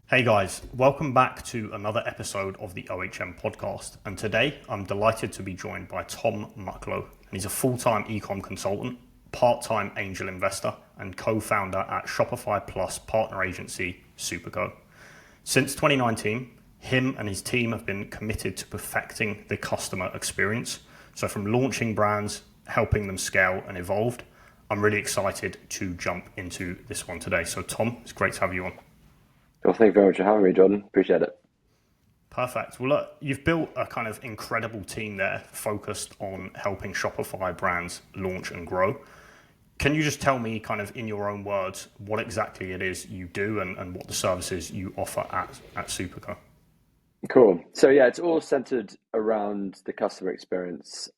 Hey guys, welcome back to another episode of the OHM Podcast. And today I'm delighted to be joined by Tom Mucklow. And he's a full-time ecom consultant, part-time angel investor, and co-founder at Shopify Plus Partner Agency, Superco. Since 2019, him and his team have been committed to perfecting the customer experience. So from launching brands, helping them scale and evolve, I'm really excited to jump into this one today. So Tom, it's great to have you on. Well, thank you very much for having me, Jordan. Appreciate it. Perfect. Well, look, you've built a kind of incredible team there focused on helping Shopify brands launch and grow. Can you just tell me kind of in your own words what exactly it is you do and what the services you offer at Superco? Cool. So yeah, it's all centered around the customer experience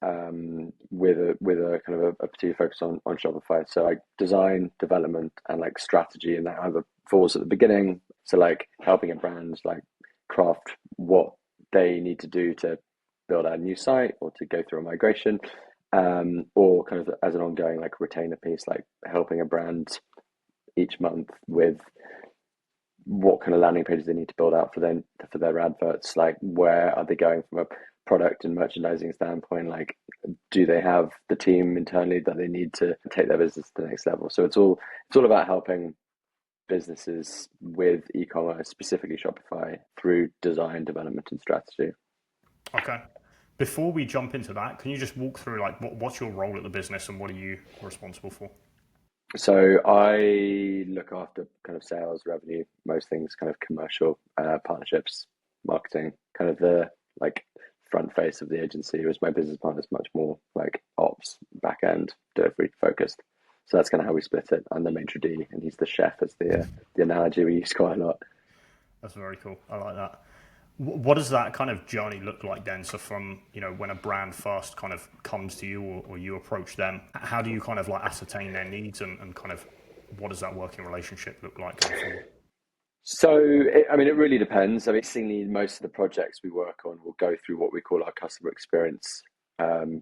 with a kind of a particular focus on Shopify. So like design, development, and like strategy, and that either falls at the beginning. So like helping a brand like craft what they need to do to build out a new site or to go through a migration, or kind of as an ongoing like retainer piece, like helping a brand each month with what kind of landing pages they need to build out for their adverts, like where are they going from a product and merchandising standpoint, like do they have the team internally that they need to take their business to the next level. So it's all about helping businesses with e-commerce, specifically Shopify, through design, development, and strategy. Okay. Before we jump into that, can you just walk through like what's your role at the business and what are you responsible for? So I look after kind of sales, revenue, most things kind of commercial, partnerships, marketing, kind of the like front face of the agency. Whereas my business partner is much more like ops, back end, delivery focused. So that's kind of how we split it. I'm the maitre d' and he's the chef. As the analogy we use quite a lot. That's very cool. I like that. What does that kind of journey look like then? So from, when a brand first kind of comes to you or you approach them, how do you kind of like ascertain their needs and kind of what does that working relationship look like going forward? So, it really depends. I mean, seemingly most of the projects we work on will go through what we call our customer experience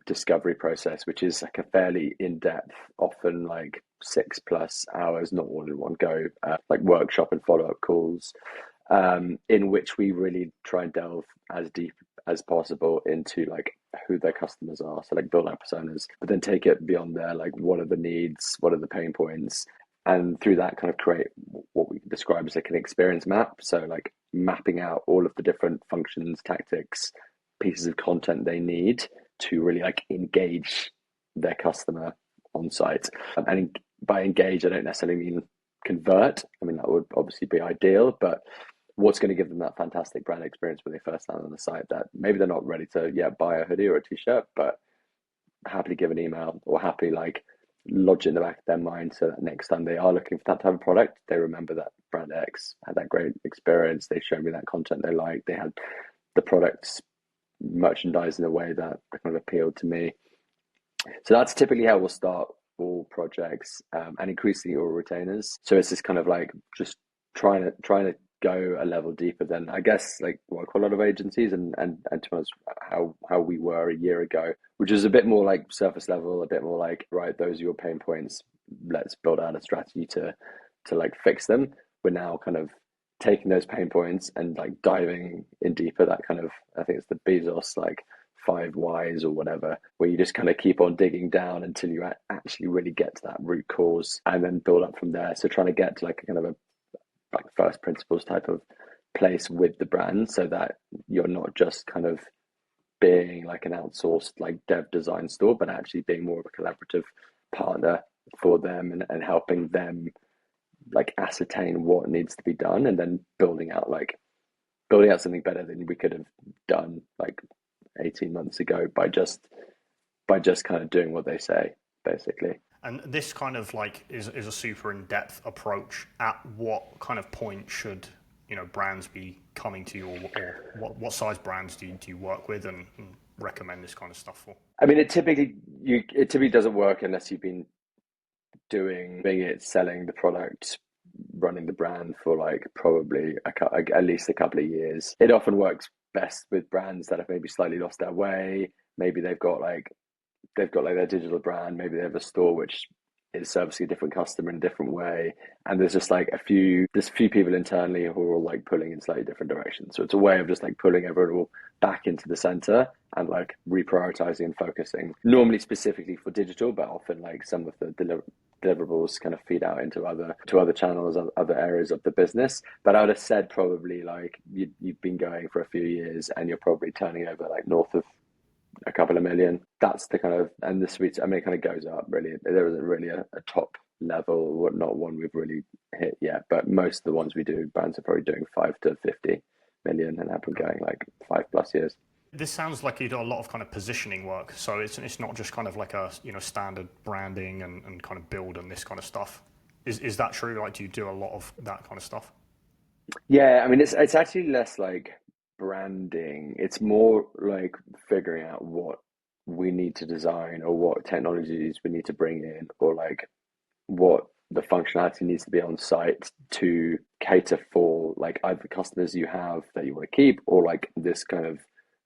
discovery process, which is like a fairly in-depth, often like 6+ hours, not all in one go, like workshop and follow-up calls, in which we really try and delve as deep as possible into like who their customers are. So like build out personas, but then take it beyond there, like what are the needs, what are the pain points, and through that kind of create what we describe as like an experience map. So like mapping out all of the different functions, tactics, pieces of content they need to really like engage their customer on site. And by engage, I don't necessarily mean convert. I mean, that would obviously be ideal, but what's going to give them that fantastic brand experience when they first land on the site that maybe they're not ready to buy a hoodie or a t-shirt, but happily give an email or happily like lodge it in the back of their mind so that next time they are looking for that type of product, they remember that brand X had that great experience. They showed me that content they liked. They had the products merchandised in a way that kind of appealed to me. So that's typically how we'll start all projects, and increasingly all retainers. So it's this kind of like just trying to go a level deeper than I guess like what a lot of agencies and to be honest, how we were a year ago, which is a bit more like surface level, a bit more like, right, those are your pain points. Let's build out a strategy to like fix them. We're now kind of taking those pain points and like diving in deeper. That kind of, I think it's the Bezos like 5 whys or whatever, where you just kind of keep on digging down until you actually really get to that root cause and then build up from there. So trying to get to like a kind of a like first principles type of place with the brand so that you're not just kind of being like an outsourced like dev design store, but actually being more of a collaborative partner for them and helping them like ascertain what needs to be done and then building out something better than we could have done like 18 months ago by just kind of doing what they say, basically. And this kind of like is a super in-depth approach. At what kind of point should brands be coming to you, or what size brands do you work with and recommend this kind of stuff for? I mean, it typically doesn't work unless you've been doing it, selling the product, running the brand for like probably at least a couple of years. It often works best with brands that have maybe slightly lost their way. Maybe they've got like their digital brand. Maybe they have a store which is servicing a different customer in a different way. And there's just like there's a few people internally who are all like pulling in slightly different directions. So it's a way of just like pulling everyone all back into the center and like reprioritizing and focusing, normally specifically for digital, but often like some of the deliverables kind of feed out into other channels, other areas of the business. But I would have said probably like you've been going for a few years and you're probably turning over like north of a couple of million. That's the kind of, and the sweet, I mean, it kind of goes up really. There isn't really a top level, not one we've really hit yet, but most of the ones we do, brands are probably doing 5 to 50 million and have been going like 5+ years. This sounds like you do a lot of kind of positioning work. So it's not just kind of like a, standard branding and kind of build and this kind of stuff. Is that true? Like, do you do a lot of that kind of stuff? Yeah, I mean, it's actually less like branding. It's more like figuring out what we need to design or what technologies we need to bring in or like what the functionality needs to be on site to cater for like either customers you have that you want to keep or like this kind of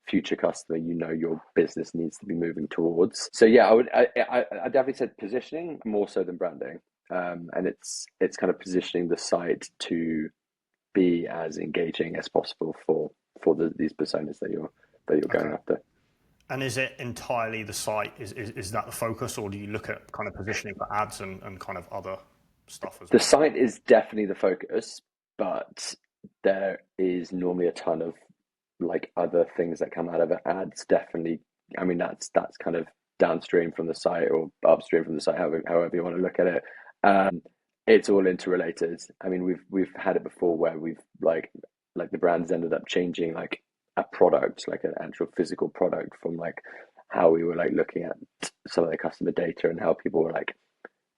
future customer your business needs to be moving towards. So yeah, I definitely said positioning more so than branding, and it's kind of positioning the site to be as engaging as possible for these personas that you're going after. And is it entirely the site? Is that the focus, or do you look at kind of positioning for ads and kind of other stuff as well? The site is definitely the focus, but there is normally a ton of like other things that come out of it. Ads definitely, I mean, that's kind of downstream from the site or upstream from the site, however you want to look at it. It's all interrelated. I mean, we've had it before where we've like the brands ended up changing like a product, like an actual physical product from like how we were like looking at some of the customer data and how people were like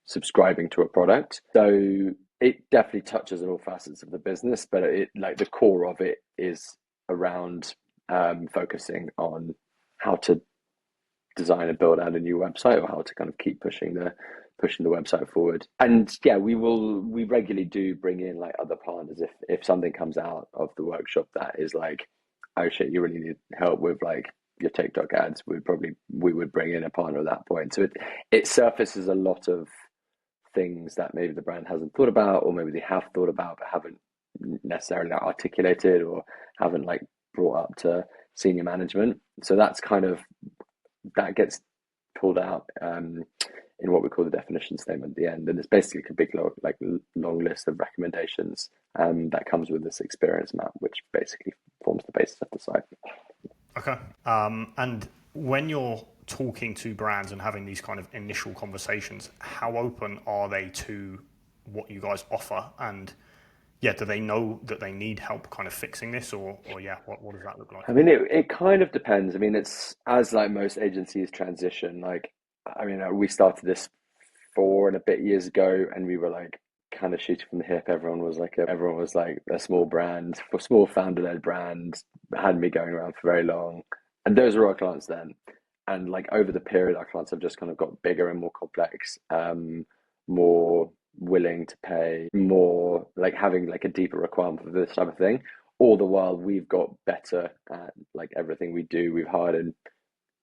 subscribing to a product. So it definitely touches on all facets of the business, but it like the core of it is around focusing on how to design and build out a new website or how to kind of keep pushing the website forward. And yeah, we regularly do bring in like other partners if something comes out of the workshop that is like, oh shit, you really need help with like your TikTok ads, we would bring in a partner at that point. So it surfaces a lot of things that maybe the brand hasn't thought about, or maybe they have thought about but haven't necessarily articulated or haven't like brought up to senior management. So that's kind of, that gets pulled out in what we call the definition statement at the end, and it's basically a big long list of recommendations that comes with this experience map, which basically forms the basis of the site. Okay. And when you're talking to brands and having these kind of initial conversations, how open are they to what you guys offer? And yeah, do they know that they need help kind of fixing this, or yeah, what does that look like? I mean, it kind of depends. I mean, it's as like most agencies transition. Like, I mean, we started this 4 and a bit years ago, and we were like kind of shooting from the hip. Everyone was like a small brand, a small founder-led brand, hadn't been going around for very long, and those were our clients then. And like over the period, our clients have just kind of got bigger and more complex, more willing to pay, more like having like a deeper requirement for this type of thing. All the while we've got better at like everything we do. We've hired in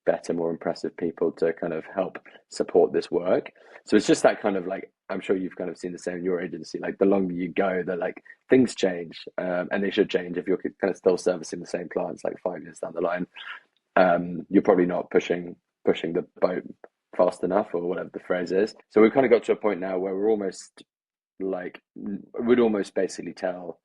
better, more impressive people to kind of help support this work. So it's just that kind of like, I'm sure you've kind of seen the same in your agency, like the longer you go, the like things change, and they should change if you're kind of still servicing the same clients like 5 years down the line. You're probably not pushing the boat fast enough, or whatever the phrase is. So we've kind of got to a point now where we're almost like, we'd almost basically tell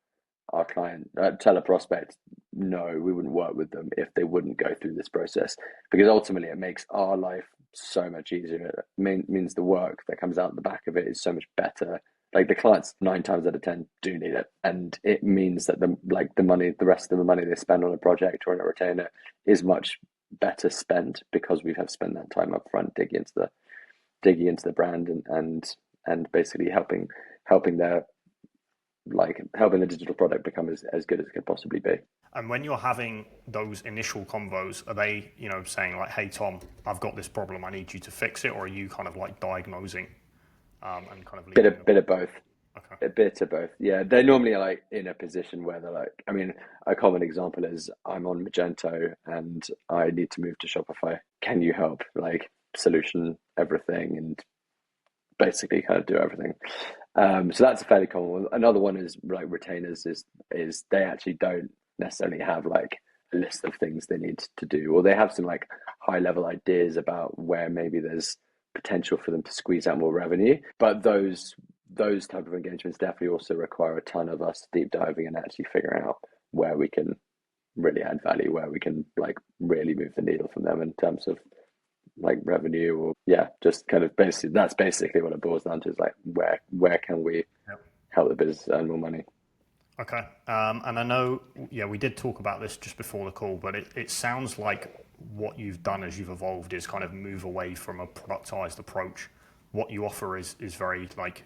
our client, tell a prospect, no, we wouldn't work with them if they wouldn't go through this process, because ultimately it makes our life so much easier. It means the work that comes out the back of it is so much better. Like the clients 9 times out of 10 do need it, and it means that the rest of the money they spend on a project or on a retainer is much better spent, because we have spent that time up front digging into the brand and basically helping the digital product become as good as it could possibly be. And when you're having those initial convos, are they, saying like, hey, Tom, I've got this problem, I need you to fix it? Or are you kind of like diagnosing and kind of bit of both? Okay. A bit of both. Yeah. They're normally like in a position where they're like, I mean, a common example is I'm on Magento and I need to move to Shopify. Can you help like solution everything and basically kind of do everything. So that's a fairly common one. Another one is like retainers is they actually don't necessarily have like a list of things they need to do, or they have some like high level ideas about where maybe there's potential for them to squeeze out more revenue. But those type of engagements definitely also require a ton of us deep diving and actually figuring out where we can really add value, where we can like really move the needle from them in terms of like revenue, or yeah, just kind of basically that's basically what it boils down to, is like where can we Yep. help the business earn more money. Okay. And I know, yeah, we did talk about this just before the call, but it sounds like what you've done as you've evolved is kind of move away from a productized approach. What you offer is very like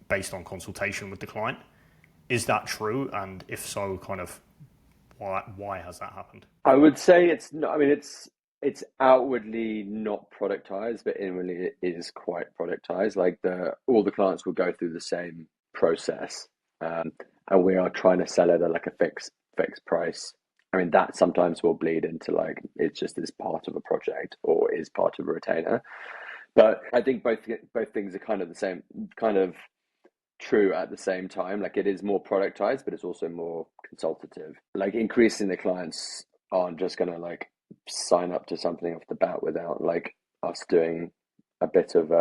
based on consultation with the client. Is that true? And if so, kind of why has that happened? I would say it's not, I mean, it's outwardly not productized, but inwardly it is quite productized. Like all the clients will go through the same process, and we are trying to sell it at like a fixed price. I mean, that sometimes will bleed into like it's just as part of a project or is part of a retainer. But I think both things are kind of the same, kind of true at the same time. Like it is more productized, but it's also more consultative. Like increasing the clients aren't just going to like sign up to something off the bat without like us doing a bit of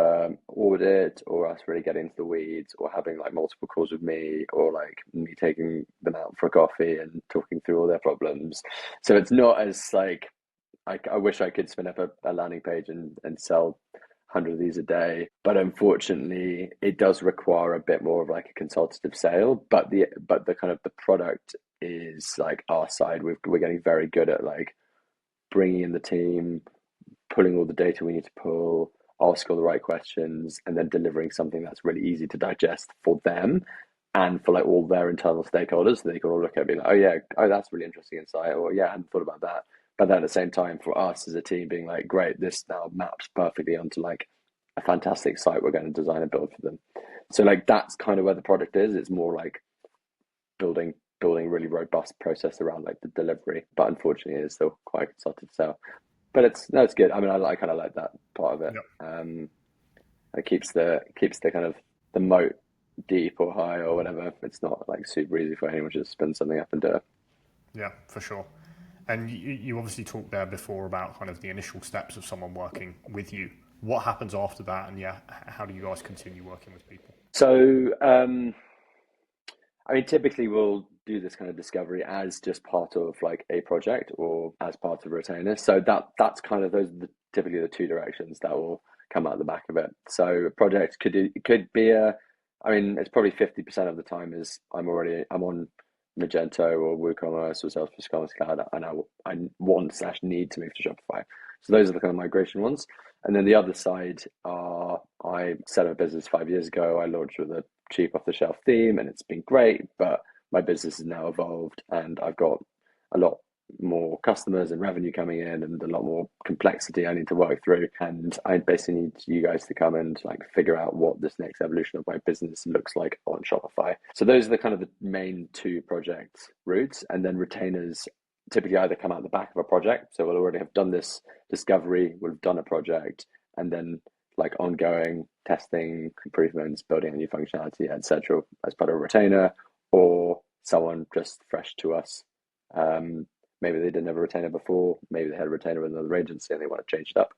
audit, or us really getting into the weeds, or having like multiple calls with me, or like me taking them out for a coffee and talking through all their problems. So it's not as like I wish I could spin up a landing page and sell 100 of these a day, but unfortunately it does require a bit more of like a consultative sale. But the kind of the product is like our side. We're getting very good at like bringing in the team, pulling all the data we need to pull, ask all the right questions, and then delivering something that's really easy to digest for them and for like all their internal stakeholders, so they can all look at it and be like, oh yeah, oh that's really interesting insight, or yeah, I hadn't thought about that. But then at the same time, for us as a team, being like, great, this now maps perfectly onto like a fantastic site we're going to design and build for them. So like that's kind of where the product is. It's more like building really robust process around like the delivery. But unfortunately, it's still quite a consultative sale. But it's good. I mean, I kind of like that part of it. Yep. It keeps the kind of the moat deep or high or whatever. It's not like super easy for anyone to just spin something up and do it. Yeah, for sure. And you obviously talked there before about kind of the initial steps of someone working with you. What happens after that? And yeah, how do you guys continue working with people? So, I mean, typically we'll do this kind of discovery as just part of like a project or as part of a retainer. So that's kind of typically the two directions that will come out the back of it. So a project could be I mean, it's probably 50% of the time is I'm on Magento or WooCommerce or Salesforce Commerce Cloud, and I want/need to move to Shopify. So those are the kind of migration ones. And then the other side are I set up a business 5 years ago. I launched with a cheap off the shelf theme, and it's been great, but my business has now evolved and I've got a lot more customers and revenue coming in and a lot more complexity I need to work through, and I basically need you guys to come and like figure out what this next evolution of my business looks like on Shopify. So those are the kind of the main two project routes. And then retainers typically either come out the back of a project, so we'll already have done this discovery, we'll have done a project, and then like ongoing testing, improvements, building a new functionality, etc., as part of a retainer, or someone just fresh to us. Maybe they didn't have a retainer before, maybe they had a retainer with another agency and they want to change it up.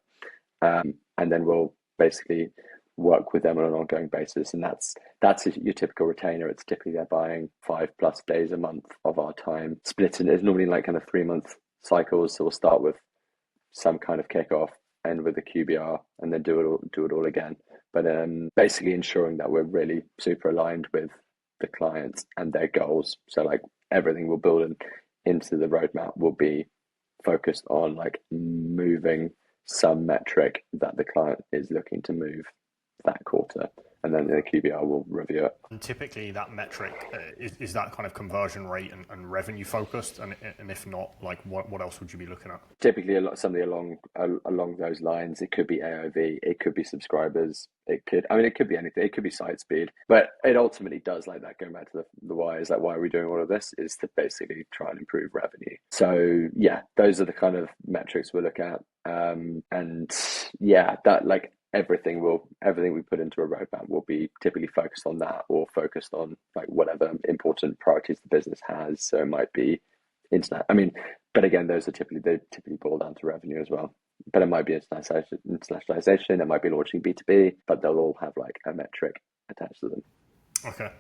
And then we'll basically work with them on an ongoing basis. And that's your typical retainer. It's typically they're buying 5+ days a month of our time, split in. It's normally like kind of 3-month cycles. So we'll start with some kind of kickoff, end with a QBR, and then do it all again. But basically ensuring that we're really super aligned with the clients and their goals. So like everything we'll build into the roadmap will be focused on like moving some metric that the client is looking to move that quarter, and then the QBR will review it. And typically that metric, is that kind of conversion rate and revenue focused? And if not, like what else would you be looking at? Typically something along those lines. It could be AOV, it could be subscribers, it could be anything. It could be site speed, but it ultimately does, like that, going back to the why, is like, why are we doing all of this, is to basically try and improve revenue. So yeah, those are the kind of metrics we look at. And yeah, that like everything we put into a roadmap will be typically focused on that, or focused on like whatever important priorities the business has. So it might be internet. I mean, but again, they typically boil down to revenue as well. But it might be internationalization, it might be launching B2B, but they'll all have like a metric attached to them. Okay.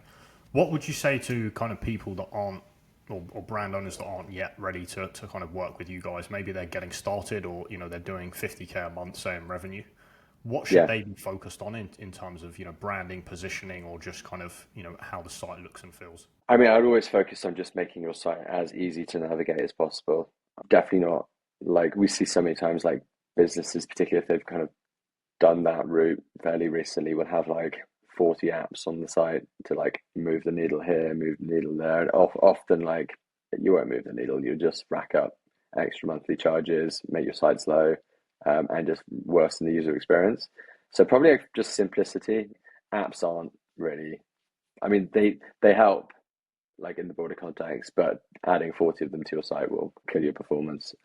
What would you say to kind of people that aren't, or brand owners that aren't yet ready to kind of work with you guys? Maybe they're getting started, or, they're doing 50K a month, say, in revenue. What should they be focused on in terms of, branding, positioning, or just kind of, how the site looks and feels? I mean, I'd always focus on just making your site as easy to navigate as possible. Definitely not like we see so many times, like businesses, particularly if they've kind of done that route fairly recently, will have like 40 apps on the site to like move the needle here, move the needle there. And often like you won't move the needle, you just rack up extra monthly charges, make your site slow, and just worsen the user experience. So probably just simplicity. Apps aren't really, I mean, they help like in the broader context, but adding 40 of them to your site will kill your performance,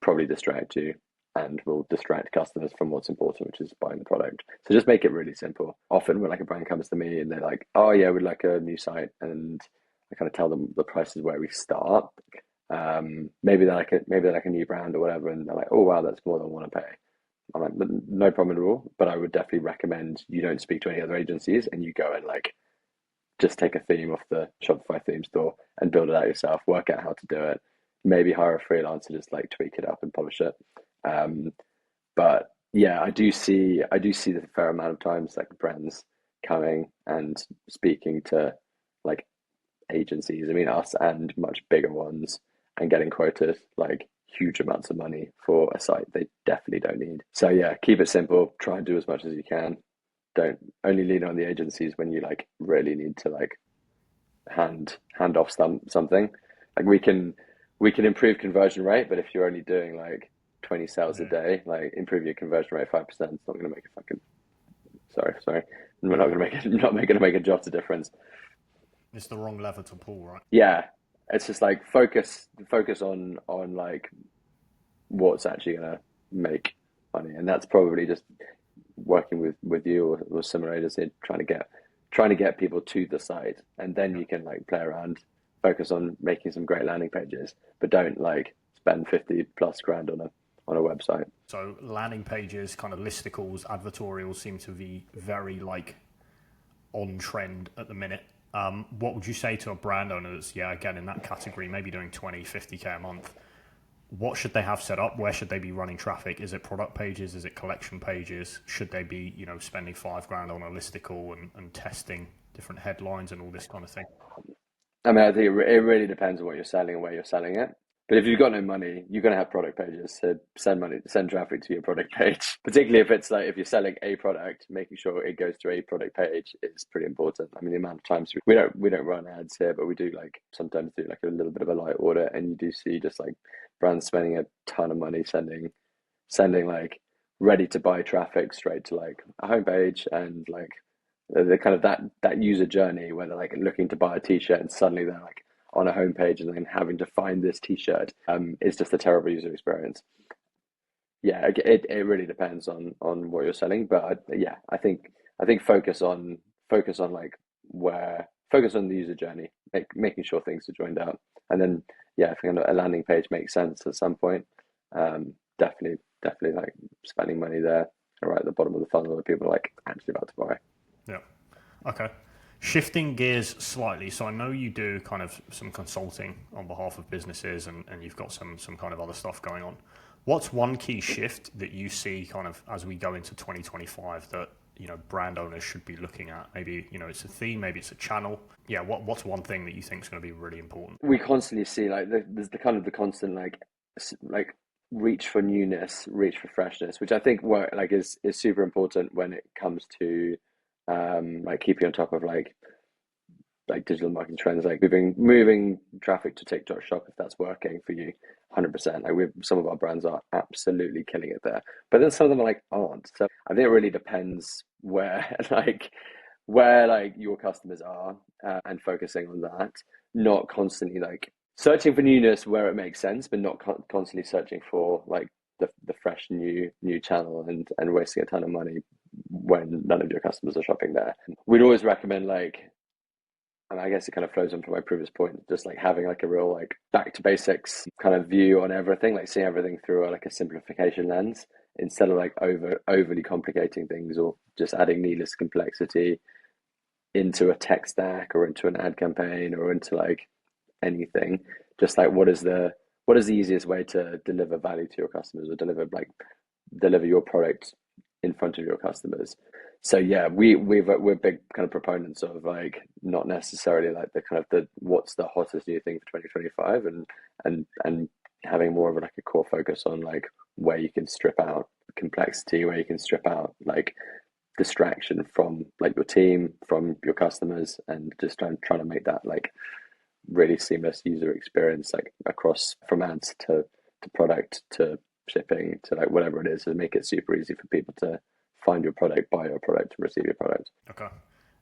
probably distract you, and will distract customers from what's important, which is buying the product. So just make it really simple. Often when like a brand comes to me and they're like, oh yeah, we'd like a new site, and I kind of tell them the price is where we start. Maybe they're like a new brand or whatever, and they're like, oh wow, that's more than I want to pay. I'm like, no problem at all, but I would definitely recommend you don't speak to any other agencies and you go and like just take a theme off the Shopify theme store and build it out yourself, work out how to do it, maybe hire a freelancer, just like tweak it up and polish it. But yeah, I do see the fair amount of times like brands coming and speaking to like agencies, I mean us and much bigger ones, and getting quoted like huge amounts of money for a site they definitely don't need. So yeah, keep it simple, try and do as much as you can. Don't only lean on the agencies when you like really need to like hand off something. Like we can improve conversion rate, but if you're only doing like 20 sales a day, like improve your conversion rate 5%, it's not going to make a fucking sorry. We're not going to make a jot of difference. It's the wrong lever to pull, right? Yeah. It's just like focus on like what's actually going to make money, and that's probably just working with you or similar agency, trying to get people to the site, and then you can like play around, focus on making some great landing pages, but don't like spend 50 plus grand on a website. So landing pages, kind of listicles, advertorials seem to be very like on trend at the minute. What would you say to a brand owner that's, again, in that category, maybe doing 20, 50K a month? What should they have set up? Where should they be running traffic? Is it product pages? Is it collection pages? Should they be, spending $5,000 on a listicle and testing different headlines and all this kind of thing? I mean, I think it really depends on what you're selling and where you're selling it. But if you've got no money, you're going to have product pages. So send traffic to your product page. Particularly if it's like, if you're selling a product, making sure it goes to a product page is pretty important. I mean, the amount of times we don't run ads here, but we do like sometimes do like a little bit of a light audit, and you do see just like brands spending a ton of money sending like ready to buy traffic straight to like a homepage, and like the kind of that user journey where they're like looking to buy a t-shirt and suddenly they're like on a homepage and then having to find this t-shirt is just a terrible user experience. Yeah, it really depends on what you're selling, but I think focus on like focus on the user journey, making sure things are joined out, and then if a landing page makes sense at some point, definitely like spending money there right at the bottom of the funnel that people are like actually about to buy. Yeah. Okay. Shifting gears slightly, so I know you do kind of some consulting on behalf of businesses, and you've got some kind of other stuff going on. What's one key shift that you see kind of as we go into 2025 that brand owners should be looking at? Maybe it's a theme, maybe it's a channel. Yeah, what's one thing that you think is going to be really important? We constantly see like there's the kind of the constant like reach for newness, reach for freshness, which I think is super important when it comes to like keeping on top of like digital marketing trends, like moving traffic to TikTok Shop if that's working for you, 100%. Like some of our brands are absolutely killing it there, but then some of them aren't. So I think it really depends where your customers are, and focusing on that, not constantly like searching for newness where it makes sense, but not constantly searching for like the fresh new channel and wasting a ton of money when none of your customers are shopping there. We'd always recommend like, and I guess it kind of flows on from my previous point, just like having like a real like back to basics kind of view on everything, like seeing everything through like a simplification lens instead of like overly complicating things or just adding needless complexity into a tech stack or into an ad campaign or into like anything. Just like what is the easiest way to deliver value to your customers or deliver your product in front of your customers. So yeah, we're big kind of proponents of like not necessarily like the kind of the what's the hottest new thing for 2025 and having more of like a core focus on like where you can strip out complexity, where you can strip out like distraction from like your team, from your customers, and just trying to make that like really seamless user experience like across from ads to product to shipping to like whatever it is, and make it super easy for people to find your product, buy your product, and receive your product. Okay.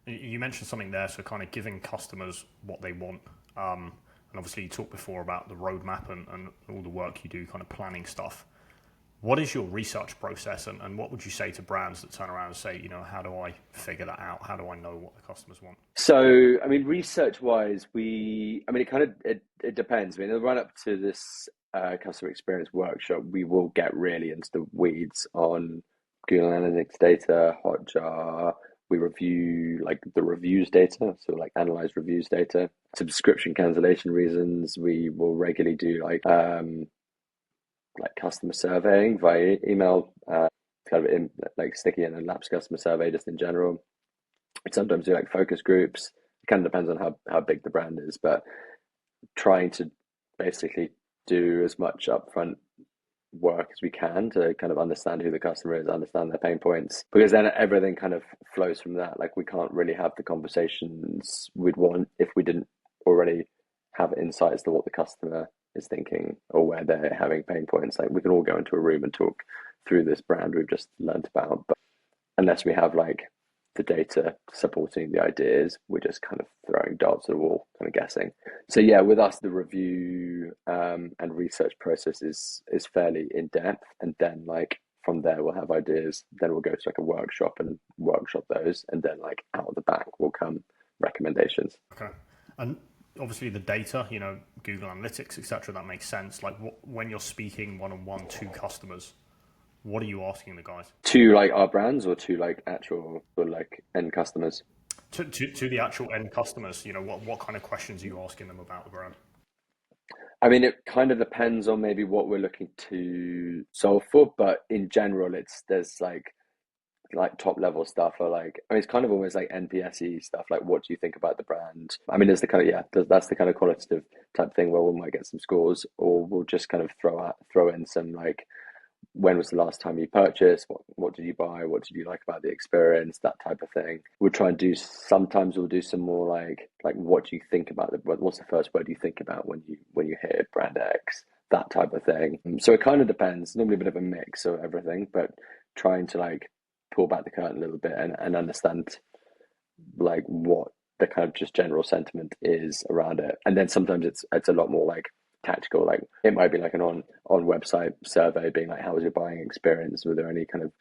You mentioned something there, so kind of giving customers what they want. And obviously you talked before about the roadmap and all the work you do kind of planning stuff. What is your research process and what would you say to brands that turn around and say, you know, how do I figure that out? How do I know what the customers want? So, I mean, research wise, it depends. I mean, in the run up to this customer experience workshop, we will get really into the weeds on Google Analytics data, Hotjar. We review like the reviews data, so like analyze reviews data, subscription cancellation reasons. We will regularly do like customer surveying via email, kind of like sticky and a lapsed customer survey just in general. We sometimes do like focus groups. It kind of depends on how big the brand is, but trying to basically do as much upfront work as we can to kind of understand who the customer is, understand their pain points, because then everything kind of flows from that. Like we can't really have the conversations we'd want if we didn't already have insights to what the customer is thinking or where they're having pain points. Like we can all go into a room and talk through this brand we've just learned about, but unless we have like the data supporting the ideas, we're just kind of throwing darts at the wall, kind of guessing. So yeah, with us, the review and research process is fairly in depth, and then like from there we'll have ideas. Then we'll go to like a workshop and workshop those, and then like out of the back will come recommendations. Okay, and obviously the data, you know, Google Analytics, etc. That makes sense. Like when you're speaking one-on-one to customers, what are you asking the guys? To like our brands or to like actual or like end customers? To the actual end customers, you know, what kind of questions are you asking them about the brand? I mean, it kind of depends on maybe what we're looking to solve for, but in general, there's like top level stuff or like, I mean, it's kind of almost like NPSE stuff. Like, what do you think about the brand? I mean, there's the kind of, that's the kind of qualitative type thing where we might get some scores, or we'll just kind of throw in some like, when was the last time you purchased? What did you buy? What did you like about the experience? That type of thing. We'll try and do, sometimes we'll do some more like what do you think about what's the first word you think about when you hear brand X? That type of thing. So it kind of depends. Normally a bit of a mix of everything, but trying to like pull back the curtain a little bit and understand like what the kind of just general sentiment is around it. And then sometimes it's a lot more like tactical. Like it might be like an on website survey being like, how was your buying experience? Were there any kind of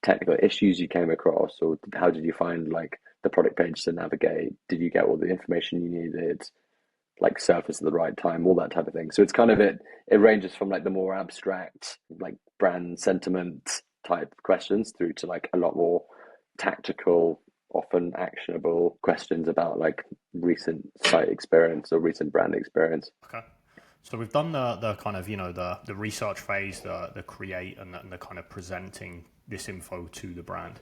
technical issues you came across, or how did you find like the product page to navigate? Did you get all the information you needed, like surface at the right time, all that type of thing? So it's kind of it ranges from like the more abstract like brand sentiment type questions through to like a lot more tactical, often actionable questions about like recent site experience or recent brand experience. Okay. So we've done the kind of, you know, the research phase, the create and the kind of presenting this info to the brand.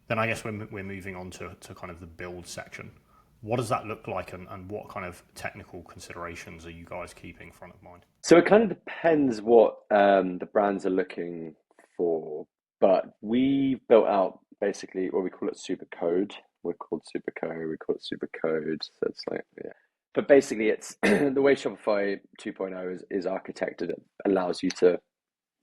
Then I guess we're moving on to kind of the build section. What does that look like, and what kind of technical considerations are you guys keeping front of mind? So it kind of depends what the brands are looking for, but we built out basically what we call it Supercode. We're called Superco. We call it Supercode. So it's like, yeah. But basically, it's the way Shopify 2.0 is architected. It allows you to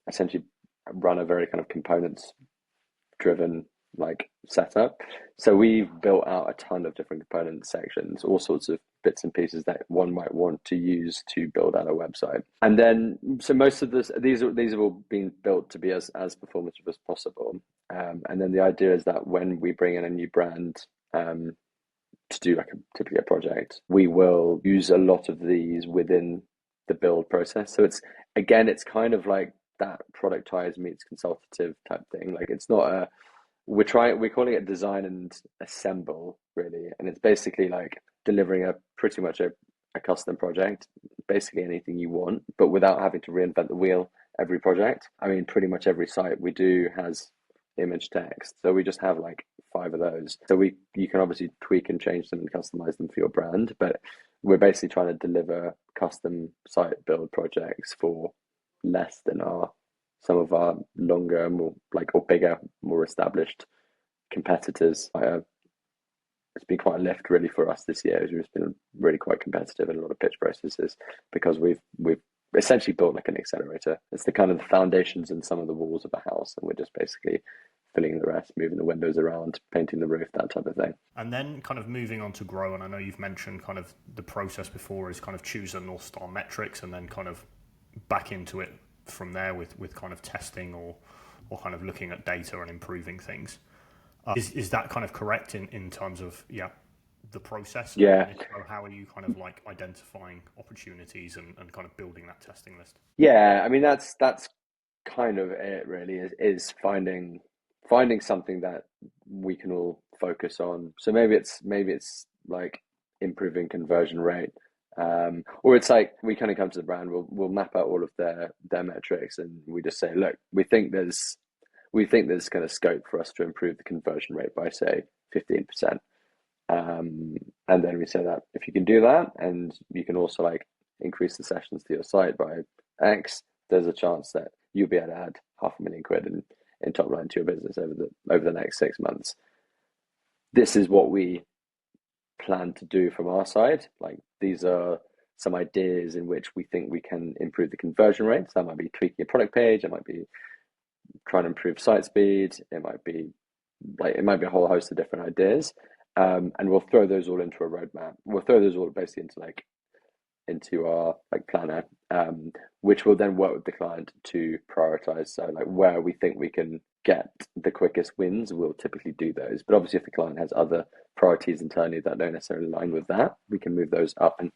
essentially run a very kind of components-driven like setup. So we've built out a ton of different component sections, all sorts of bits and pieces that one might want to use to build out a website. And then, so most of these have all been built to be as performative as possible. And then the idea is that when we bring in a new brand, to do like typically a project, we will use a lot of these within the build process. So it's kind of like that productize meets consultative type thing. Like it's not a we're calling it design and assemble really, and it's basically like delivering pretty much a custom project, basically anything you want, but without having to reinvent the wheel every project. I mean, pretty much every site we do has image text, so we just have like 5 of those. So you can obviously tweak and change them and customize them for your brand, but we're basically trying to deliver custom site build projects for less than some of our longer, more like, or bigger, more established competitors. It's been quite a lift really for us this year. We've been really quite competitive in a lot of pitch processes because we've essentially built like an accelerator. It's the kind of the foundations and some of the walls of a house, and we're just basically filling the rest, moving the windows around, painting the roof, that type of thing. And then kind of moving on to grow, and I know you've mentioned kind of the process before is kind of choose a North Star metrics and then kind of back into it from there with kind of testing or kind of looking at data and improving things. Is that kind of correct in terms of the process? Yeah. And how are you kind of like identifying opportunities and kind of building that testing list? Yeah, I mean that's kind of it really, is finding something that we can all focus on. So maybe it's like improving conversion rate, or it's like we kind of come to the brand, we'll map out all of their metrics, and we just say, look, we think there's kind of scope for us to improve the conversion rate by say 15%. And then we say that if you can do that, and you can also like increase the sessions to your site by X, there's a chance that you'll be able to add £500,000 in top line to your business over the next 6 months. This is what we plan to do from our side. Like these are some ideas in which we think we can improve the conversion rates. That might be tweaking a product page, it might be trying to improve site speed, it might be a whole host of different ideas. And we'll throw those all into a roadmap. We'll throw those all basically into our like planner, which will then work with the client to prioritize. So like where we think we can get the quickest wins, we'll typically do those. But obviously if the client has other priorities internally that don't necessarily align with that, we can move those up and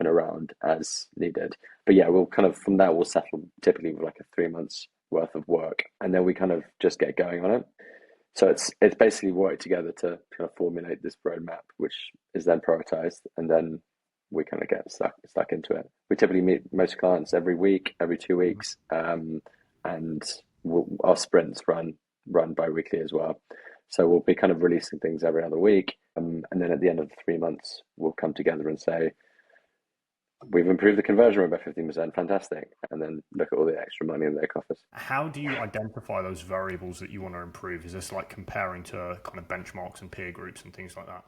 around as needed. But yeah, we'll kind of from there we'll settle typically with like a 3 months worth of work, and then we kind of just get going on it. So it's basically work together to kind of formulate this roadmap, which is then prioritized, and then we kind of get stuck into it. We typically meet most clients every week, every 2 weeks, and our sprints run bi-weekly as well. So we'll be kind of releasing things every other week, and then at the end of the 3 months, we'll come together and say, we've improved the conversion rate by 15%, fantastic. And then look at all the extra money in their coffers. How do you identify those variables that you want to improve? Is this like comparing to kind of benchmarks and peer groups and things like that?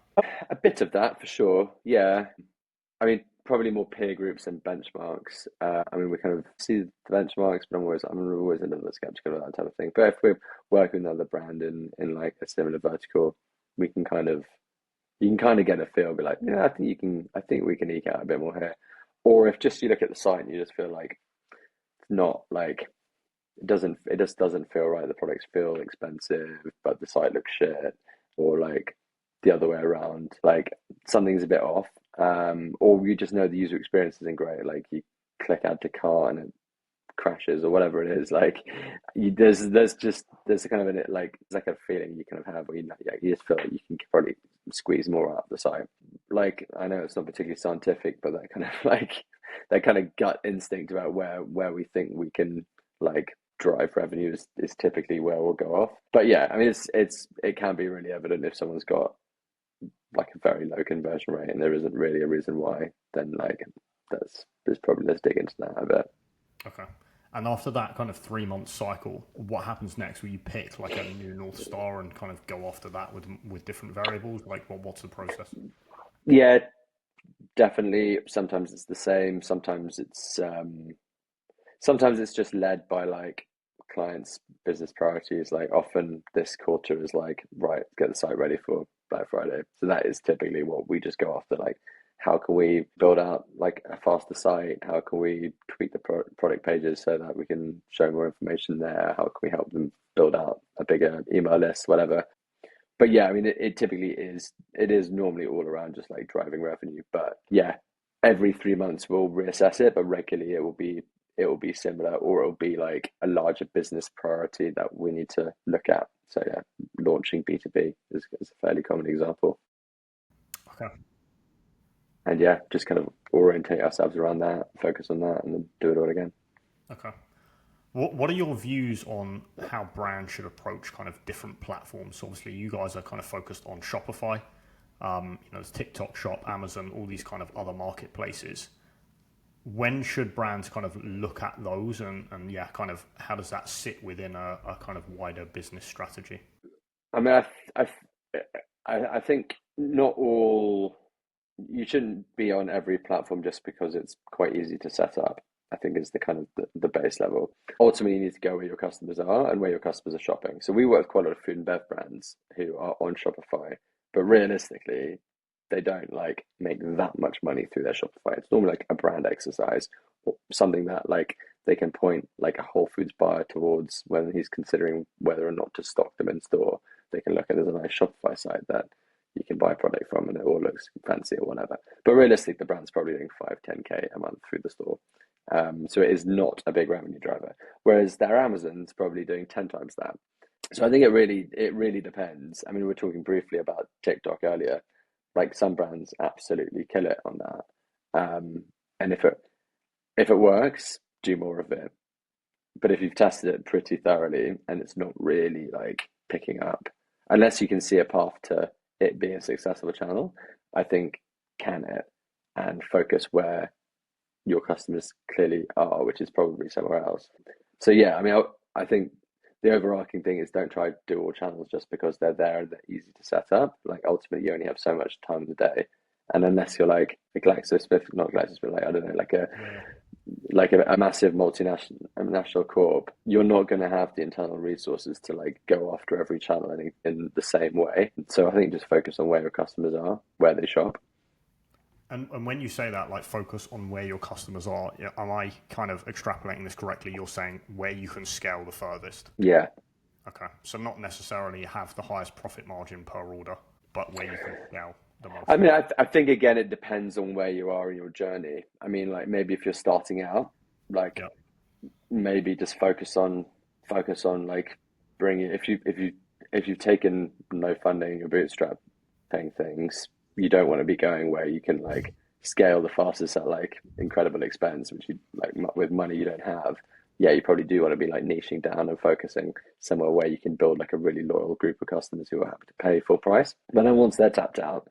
A bit of that for sure, yeah. I mean, probably more peer groups than benchmarks. I mean, we kind of see the benchmarks, but I'm always a little bit skeptical of that type of thing. But if we're working with another brand in like a similar vertical, you can kind of get a feel, be like, yeah, I think we can eke out a bit more here. Or if just you look at the site and you just feel like it's not like it just doesn't feel right. The products feel expensive, but the site looks shit, or like the other way around, like something's a bit off. Or you just know the user experience isn't great. Like you click add to cart and it crashes or whatever it is. Like there's kind of it's like a feeling you kind of have where you just feel like you can probably squeeze more out of the site. Like I know it's not particularly scientific, but that kind of that kind of gut instinct about where we think we can like drive revenue is typically where we'll go off. But yeah, I mean it can be really evident if someone's got like a very low conversion rate and there isn't really a reason why, then like let's dig into that a bit. Okay. And after that kind of 3 month cycle, what happens next? Will you pick like a new North Star and kind of go after that with different variables? Like what's the process? Yeah, definitely. Sometimes it's the same. Sometimes it's just led by like clients' business priorities. Like often this quarter is like, right, get the site ready for Black Friday. So that is typically what we just go after. Like, how can we build out like a faster site? How can we tweak the product pages so that we can show more information there? How can we help them build out a bigger email list, whatever? But yeah, I mean, it typically it is normally all around just like driving revenue. But yeah, every 3 months we'll reassess it, but regularly it will be similar, or it'll be like a larger business priority that we need to look at. So yeah, launching B2B is a fairly common example. Okay. And yeah, just kind of orientate ourselves around that, focus on that, and then do it all again. Okay. What are your views on how brands should approach kind of different platforms? So obviously, you guys are kind of focused on Shopify. There's TikTok Shop, Amazon, all these kind of other marketplaces. When should brands kind of look at those, and yeah, kind of how does that sit within a kind of wider business strategy? I mean, I think not all. You shouldn't be on every platform just because it's quite easy to set up. I think is the kind of the base level. Ultimately, you need to go where your customers are and where your customers are shopping. So we work with quite a lot of food and bev brands who are on Shopify, but realistically, they don't like make that much money through their Shopify. It's normally like a brand exercise or something that like they can point like a Whole Foods buyer towards when he's considering whether or not to stock them in store. They can look at there's a nice Shopify site that you can buy a product from and it all looks fancy or whatever. But realistically, the brand's probably doing 5-10K a month through the store. So it is not a big revenue driver. Whereas their Amazon's probably doing 10 times that. So I think it really depends. I mean, we were talking briefly about TikTok earlier. Like some brands absolutely kill it on that. And if it works, do more of it. But if you've tested it pretty thoroughly and it's not really like picking up, unless you can see a path to it being a successful channel, I think can it and focus where your customers clearly are, which is probably somewhere else. So yeah, I mean, I think the overarching thing is don't try to do all channels just because they're there and they're easy to set up. Like ultimately, you only have so much time in the day, and unless you're like a not GlaxoSmith, like I don't know, like a massive multinational corp, you're not going to have the internal resources to like go after every channel in the same way. So I think just focus on where your customers are, where they shop. And when you say that, like focus on where your customers are, am I kind of extrapolating this correctly? You're saying where you can scale the furthest. Yeah. Okay. So not necessarily have the highest profit margin per order, but where you can scale the most. I mean, I think again, it depends on where you are in your journey. I mean, like maybe if you're starting out, like maybe just focus on like bringing if you've taken no funding, you're bootstrapping things, you don't want to be going where you can like scale the fastest at like incredible expense, which you like with money you don't have. Yeah, you probably do want to be like niching down and focusing somewhere where you can build like a really loyal group of customers who are happy to pay full price. But then once they're tapped out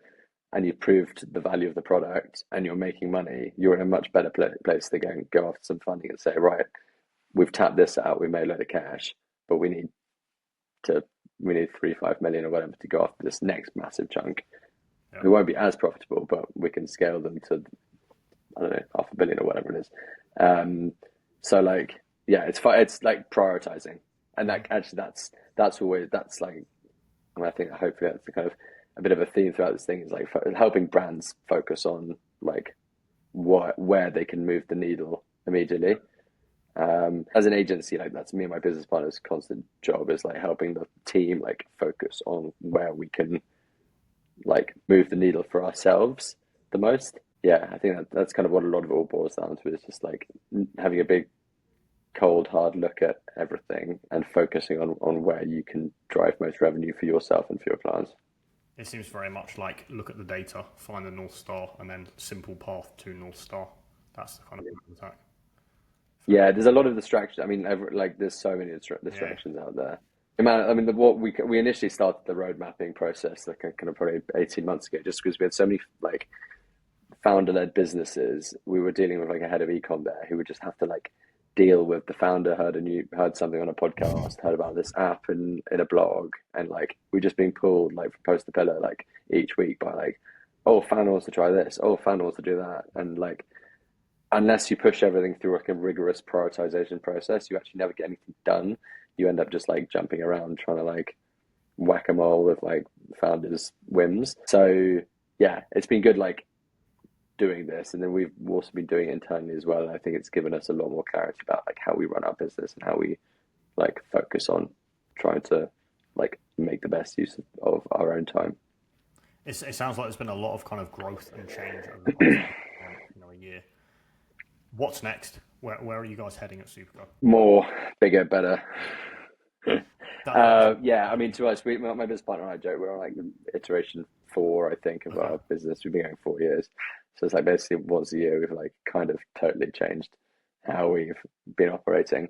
and you've proved the value of the product and you're making money, you're in a much better place to go after some funding and say, right, we've tapped this out, we made a load of cash, but we need 3-5 million or whatever to go after this next massive chunk. We won't be as profitable, but we can scale them to, I don't know, 500 million or whatever it is. So like, yeah, it's like prioritizing, and like actually that's always like, I mean, I think hopefully that's the kind of a bit of a theme throughout this thing is like helping brands focus on like where they can move the needle immediately. As an agency, like that's me and my business partner's constant job is like helping the team like focus on where we can like move the needle for ourselves the most. Yeah, I think that's kind of what a lot of it all boils down to, is just like having a big cold hard look at everything and focusing on where you can drive most revenue for yourself and for your clients. It seems very much like look at the data, find the North Star, and then simple path to North Star. That's the kind of attack. Yeah, there's a lot of distractions. I mean, like there's so many distractions out there. I mean, what we initially started the road mapping process like kind of probably 18 months ago, just because we had so many like founder-led businesses. We were dealing with like a head of ecom there who would just have to like deal with the founder heard something on a podcast, heard about this app in a blog, and like we're just being pulled like from post to pillar like each week by like, oh, founder wants to try this, oh, founder wants to do that, and like unless you push everything through like a rigorous prioritization process, you actually never get anything done. You end up just like jumping around trying to like whack-a-mole with like founders' whims. So yeah, it's been good like doing this, and then we've also been doing it internally as well. And I think it's given us a lot more clarity about like how we run our business and how we like focus on trying to like make the best use of our own time. It sounds like there's been a lot of kind of growth and change over the past a year. What's next? Where are you guys heading at Superco? More, bigger, better. Yeah, I mean, to us, my business partner and I joke, we're on like iteration 4, I think, of our business. We've been going 4 years. So it's like basically once a year, we've like kind of totally changed how we've been operating.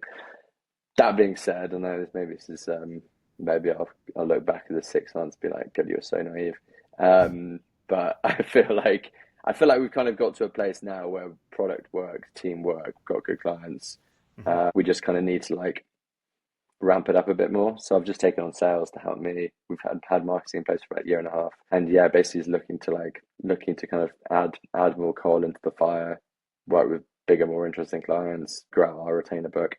That being said, and maybe this is, maybe I'll look back at the 6 months and be like, God, you were so naive. But I feel like we've kind of got to a place now where product works, team work, got good clients. We just kind of need to like ramp it up a bit more. So I've just taken on sales to help me. We've had marketing in place for about a year and a half, and yeah, basically is looking to kind of add more coal into the fire, work with bigger, more interesting clients, grow our retainer book,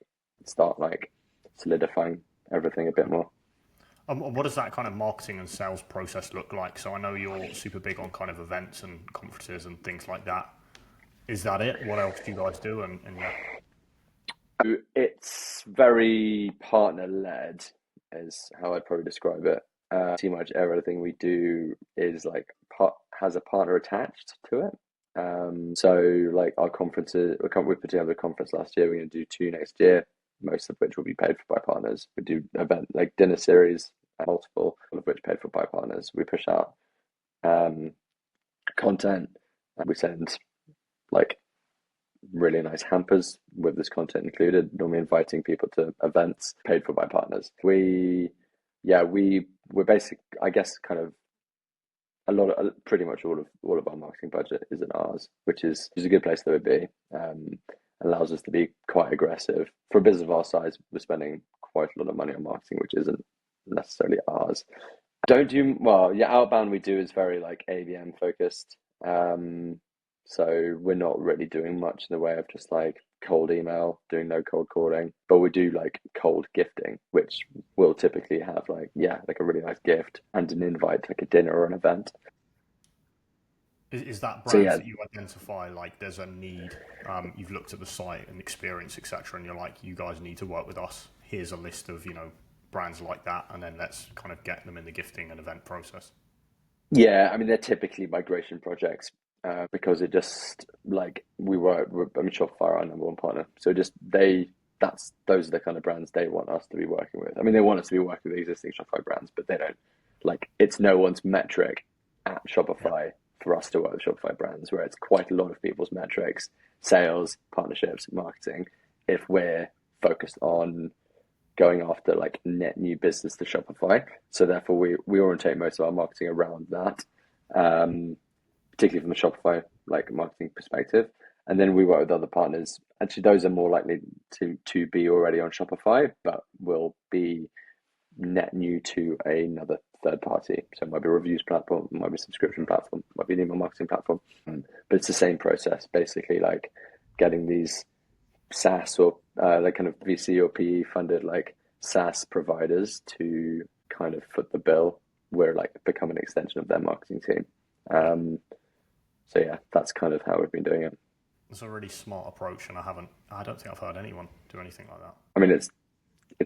start like solidifying everything a bit more. What does that kind of marketing and sales process look like? So I know you're super big on kind of events and conferences and things like that. Is that it? What else do you guys do? And yeah. It's very partner-led is how I'd probably describe it. Pretty much everything we do is like has a partner attached to it. So like our conferences, we put together a conference last year. We're going to do 2 next year, most of which will be paid for by partners. We do event like dinner series, multiple, all of which paid for by partners. We push out content. We send like really nice hampers with this content included, normally inviting people to events paid for by partners. We're basic, I guess, kind of pretty much all of our marketing budget is in ours, which is a good place to be. Allows us to be quite aggressive. For a business of our size, we're spending quite a lot of money on marketing, which isn't necessarily ours. Outbound we do is very like ABM focused. So we're not really doing much in the way of just like cold email, doing no cold calling, but we do like cold gifting, which will typically have like a really nice gift and an invite, like a dinner or an event. Is that brands that you identify like there's a need? You've looked at the site and experience, etc., and you're like, you guys need to work with us. Here's a list of brands like that, and then let's kind of get them in the gifting and event process. Yeah, I mean they're typically migration projects. Because it just like Shopify are our number 1 partner. So those are the kind of brands they want us to be working with. I mean, they want us to be working with existing Shopify brands, but they don't it's no one's metric at Shopify for us to work with Shopify brands, where it's quite a lot of people's metrics, sales, partnerships, marketing, if we're focused on going after like net new business to Shopify. So therefore we orientate most of our marketing around that. Particularly from a Shopify like marketing perspective, and then we work with other partners. Actually, those are more likely to be already on Shopify, but will be net new to another third party. So it might be a reviews platform, it might be a subscription platform, it might be an email marketing platform. But it's the same process, basically, like getting these SaaS or like kind of VC or PE funded like SaaS providers to kind of foot the bill. We're like become an extension of their marketing team. So yeah, that's kind of how we've been doing it. It's a really smart approach, and I don't think I've heard anyone do anything like that. I mean, it's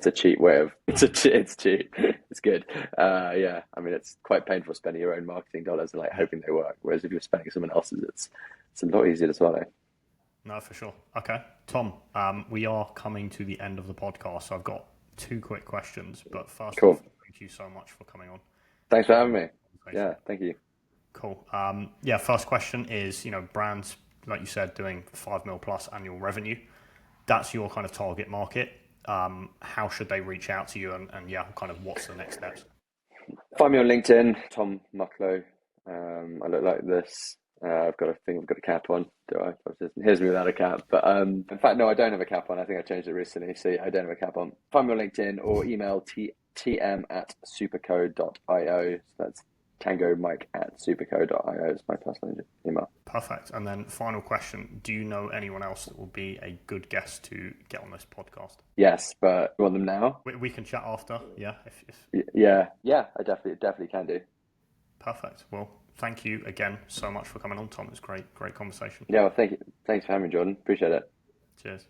a cheap way of it's cheap. It's good. Yeah, I mean, it's quite painful spending your own marketing dollars and like hoping they work. Whereas if you're spending someone else's, it's a lot easier to swallow. No, for sure. Okay, Tom, we are coming to the end of the podcast, so I've got 2 quick questions. But first off, thank you so much for coming on. Thanks for having me. Yeah, thank you. Cool. First question is, brands, like you said, doing 5 mil plus annual revenue. That's your kind of target market. How should they reach out to you? And kind of what's the next steps? Find me on LinkedIn, Tom Mucklow. I look like this. I've got a cap on. Do I? Here's me without a cap. But in fact, no, I don't have a cap on. I think I changed it recently. So yeah, I don't have a cap on. Find me on LinkedIn or email tm@superco.io. So that's Tango Mike at superco.io is my personal email. Perfect. And then final question, do you know anyone else that will be a good guest to get on this podcast? Yes, but you want them now? We can chat after, yeah. Yeah, I definitely can do. Perfect. Well, thank you again so much for coming on, Tom. It's great conversation. Yeah, well, thank you. Thanks for having me, Jordan. Appreciate it. Cheers.